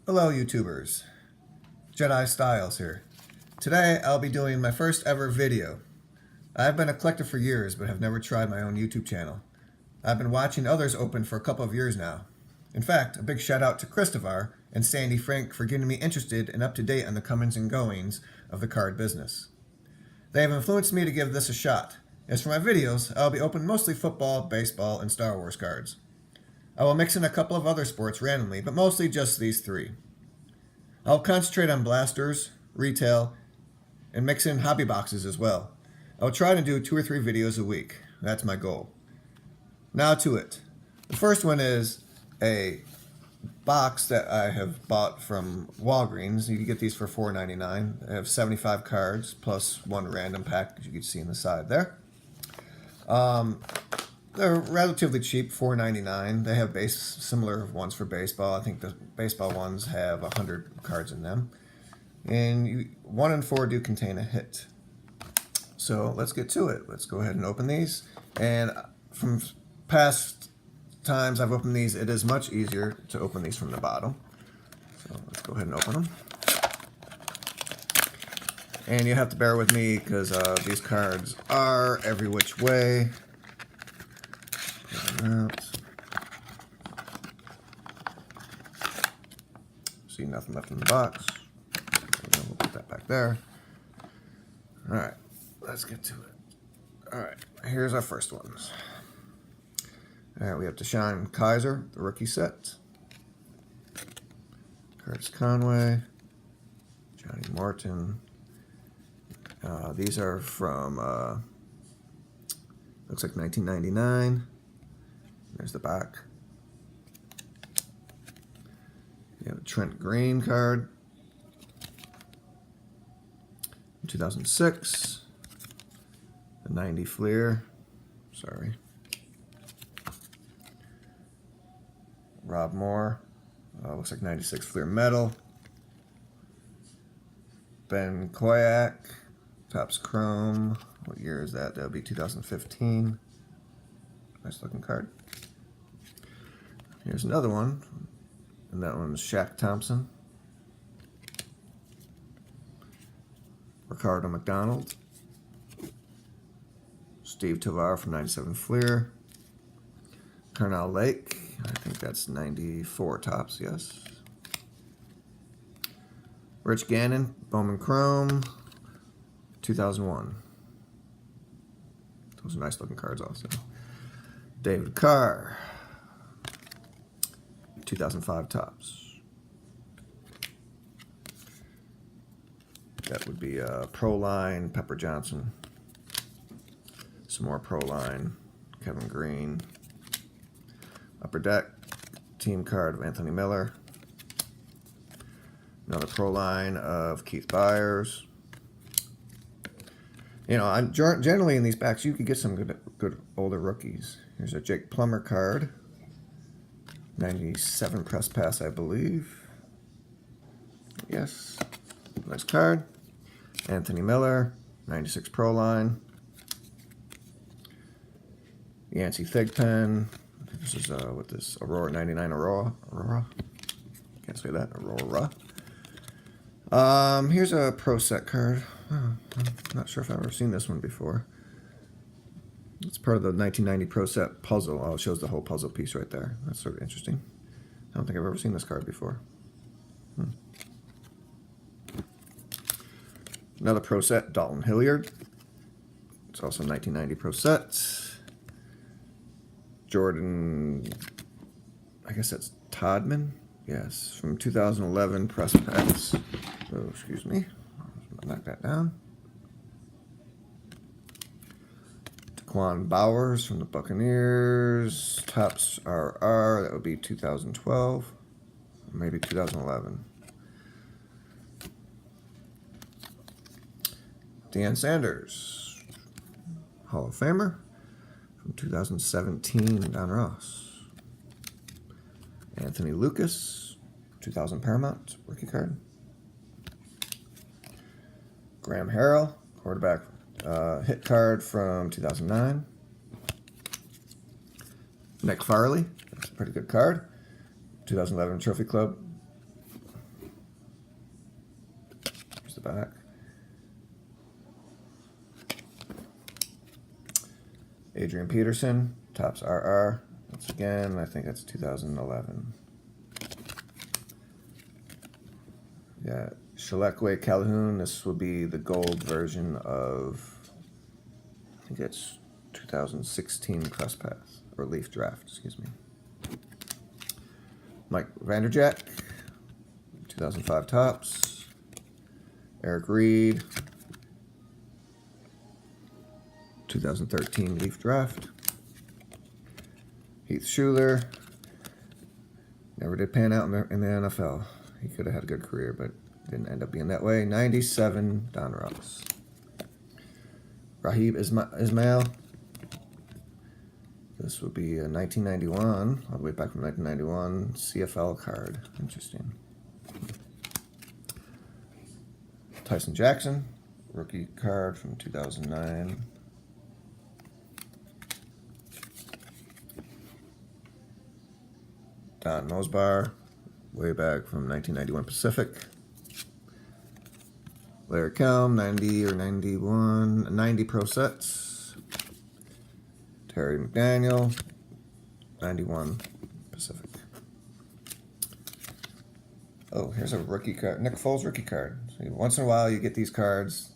Hello YouTubers, Jedi Styles here. Today I'll be doing my first ever video. I've been a collector for years but have never tried my own YouTube channel. I've been watching others open for a couple of years now. In fact, a big shout out to Christopher and Sandy Frank for getting me interested and up to date on the comings and goings of the card business. They have influenced me to give this a shot. As for my videos, I'll be opening mostly football, baseball, and Star Wars cards. I will mix in a couple of other sports randomly, but mostly just these three. I'll concentrate on blasters, retail, and mix in hobby boxes as well. I'll try to do 2 or 3 videos a week. That's my goal. Now to it. The first one is a box that I have bought from Walgreens. You can get these for $4.99. I have 75 cards plus 1 random pack, as you can see on the side there. They're relatively cheap, $4.99. They have similar ones for baseball. I think the baseball ones have 100 cards in them. And 1 in 4 do contain a hit. So let's get to it. Let's go ahead and open these. And from past times I've opened these, it is much easier to open these from the bottom. So let's go ahead and open them. And you have to bear with me because these cards are every which way. Out. See nothing left in the box. We'll put that back there. Alright, let's get to it. Alright, here's our first ones. Alright, we have Deshaun Kaiser, the rookie set. Curtis Conway. Johnny Morton. These are from, looks like 1999. There's the back. You have a Trent Green card. 2006. The 90 Fleer. Sorry. Rob Moore. Looks like 96 Fleer Metal. Ben Koyak. Topps Chrome. What year is that? That'll be 2015. Nice looking card. Here's another one, and that one's Shaq Thompson. Ricardo McDonald. Steve Tovar from 97 Fleer. Carnell Lake, I think that's 94 Topps, yes. Rich Gannon, Bowman Chrome, 2001. Those are nice looking cards also. David Carr, 2005 Topps. That would be Pro Line, Pepper Johnson. Some more Pro Line, Kevin Green. Upper Deck, team card of Anthony Miller. Another Pro Line of Keith Byers. You know, I'm generally in these packs you could get some good older rookies. Here's a Jake Plummer card. 97 press pass, I believe. Yes. Nice card. Anthony Miller. 96 Pro Line. Yancey Thigpen. I think this is what this Aurora 99 Aurora. Can't say that. Aurora. Here's a Pro Set card. I'm not sure if I've ever seen this one before. It's part of the 1990 Pro Set puzzle. Oh, it shows the whole puzzle piece right there. That's sort of interesting. I don't think I've ever seen this card before. Another Pro Set, Dalton Hilliard. It's also 1990 Pro Set. Jordan, I guess that's Todman. Yes, from 2011 press packs. Oh, excuse me. Knock that down. Daquan Bowers from the Buccaneers. Topps RR. That would be 2012. Maybe 2011. Deion Sanders. Hall of Famer. From 2017. Don Ross. Anthony Lucas. 2000 Paramount. Rookie card. Graham Harrell, quarterback hit card from 2009. Nick Farley, that's a pretty good card. 2011 Trophy Club. back. Adrian Peterson, Topps RR. Once again, I think that's 2011. Yeah, Shalekwe Calhoun. This will be the gold version of, I think it's 2016 Crust Pass, or Leaf Draft, excuse me. Mike Vanderjack, 2005 Topps. Eric Reed, 2013 Leaf Draft. Heath Schuler, never did pan out in the NFL. He could have had a good career, but didn't end up being that way. 97 Don Ross. Rahib Ismail. This would be a 1991, all the way back from 1991, CFL card. Interesting. Tyson Jackson, rookie card from 2009. Don Nosbar, way back from 1991 Pacific. Larry Kelm, 90 or 91, 90 Pro Sets. Terry McDaniel, 91 Pacific. Oh, here's a rookie card, Nick Foles rookie card. So once in a while you get these cards.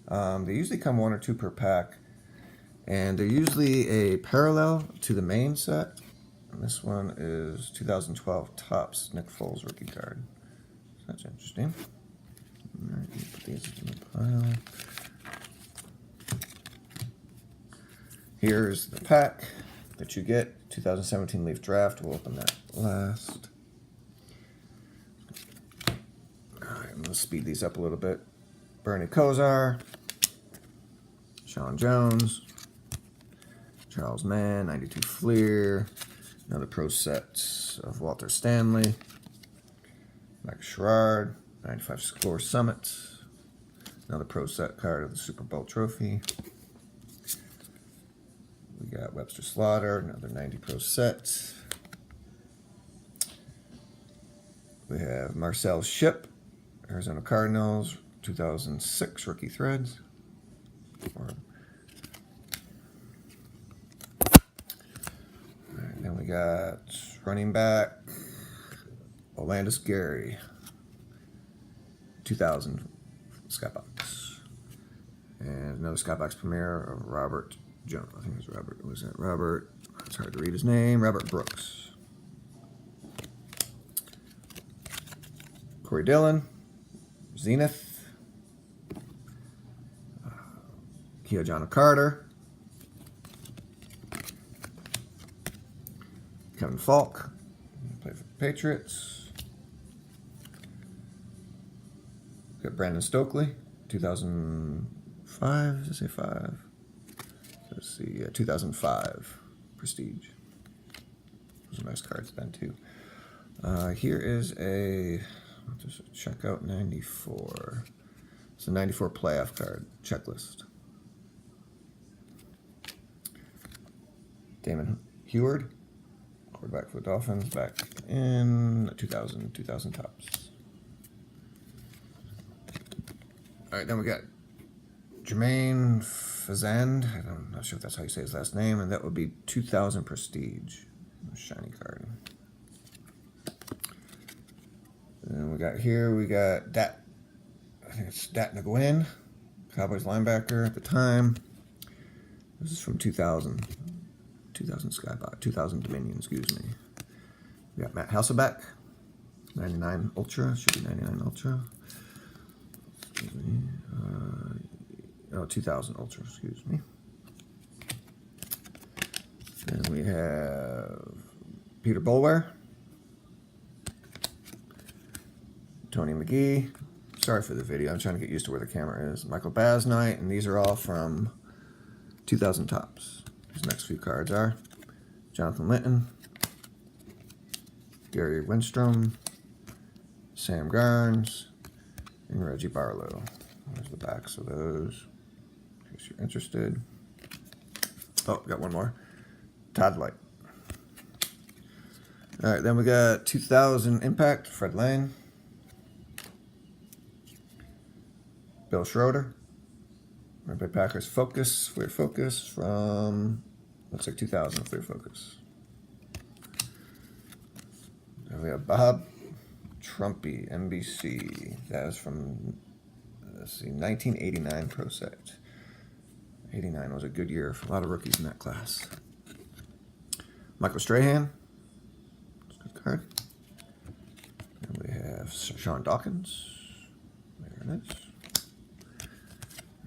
They usually come 1 or 2 per pack. And they're usually a parallel to the main set. And this one is 2012 Topps Nick Foles rookie card. So that's interesting. All right, put these in the pile. Here's the pack that you get. 2017 Leaf Draft. We'll open that last. All right, I'm going to speed these up a little bit. Bernie Kosar. Sean Jones. Charles Mann, 92 Fleer. Another Pro Set of Walter Stanley. Mike Sherrard, 95 Score Summit. Another Pro Set card of the Super Bowl trophy. We got Webster Slaughter, another 90 Pro Set. We have Marcel Shipp, Arizona Cardinals, 2006 Rookie Threads. Then we got running back Olandis Gary, 2000 Skybox, and another Skybox premiere of Robert Jones. I think it was Robert. Was it Robert? It's hard to read his name. Robert Brooks. Corey Dillon, Zenith, Keojana Carter. Kevin Falk, played for the Patriots. Got Brandon Stokely, 2005. Does it say 5? Let's see. Yeah, 2005 Prestige. Those are nice cards then too. Here is a just check out 94. It's a 94 playoff card checklist. Damon Heward. Quarterback for the Dolphins back in 2000 Topps. All right, then we got Jermaine Fazand. I'm not sure if that's how you say his last name, and that would be 2000 Prestige. Shiny card. And we got Dat. I think it's Dat Nguyen, Cowboys linebacker at the time. This is from 2000 Skybox, 2000 Dominion, excuse me. We got Matt Hasselbeck, 99 Ultra, should be 99 Ultra. Excuse me. 2000 Ultra, excuse me. Then we have Peter Boulware, Tony McGee. Sorry for the video, I'm trying to get used to where the camera is. Michael Basnight, and these are all from 2000 Topps. These next few cards are Jonathan Linton, Gary Winstrom, Sam Garnes, and Reggie Barlow. There's the backs of those, in case you're interested. Oh, got one more. Todd Light. All right, then we got 2000 Impact, Fred Lane. Bill Schroeder. Green Bay Packers Focus, Fleer Focus from, looks like 2000 Fleer Focus. And we have Bob Trumpy, NBC. That was from, let's see, 1989 Pro Set. 89 was a good year for a lot of rookies in that class. Michael Strahan. That's a good card. And we have Sean Dawkins. There it is.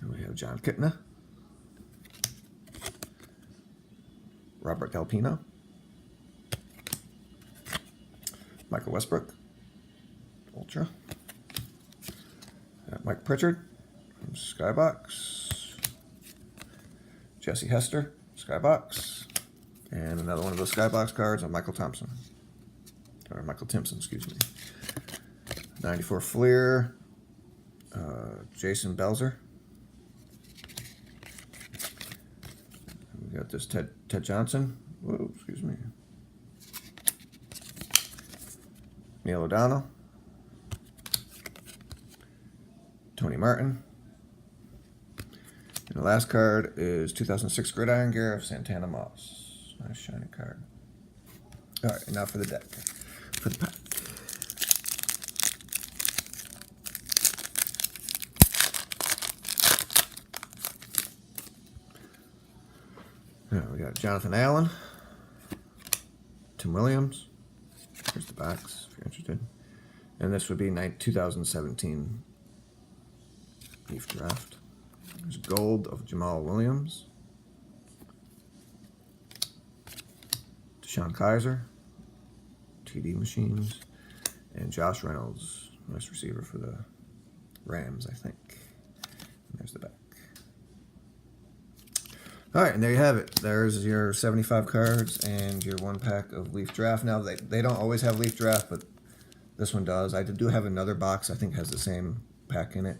And we have John Kitna. Robert Delpino. Michael Westbrook. Ultra. Mike Pritchard from Skybox. Jesse Hester, Skybox. And another one of those Skybox cards on Michael Thompson. Or Michael Timpson, excuse me. 94 Fleer. Jason Belzer. We got this Ted Johnson. Whoa, excuse me. Neil O'Donnell. Tony Martin. And the last card is 2006 Gridiron Gear of Santana Moss. Nice shiny card. All right, and now for the deck. For the pack. Now we got Jonathan Allen. Tim Williams. Here's the backs if you're interested. And this would be 2017 Leaf Draft. There's gold of Jamal Williams. Deshaun Kaiser. TD Machines. And Josh Reynolds. Nice receiver for the Rams, I think. And there's the back. All right, and there you have it. There's your 75 cards and your 1 pack of Leaf Draft. Now, they don't always have Leaf Draft, but this one does. I do have another box, I think has the same pack in it.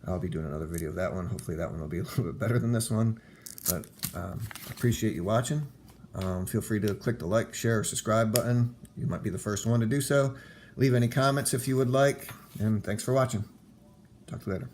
I'll be doing another video of that one. Hopefully that one will be a little bit better than this one. But appreciate you watching. Feel free to click the like, share, or subscribe button. You might be the first one to do so. Leave any comments if you would like. And thanks for watching. Talk to you later.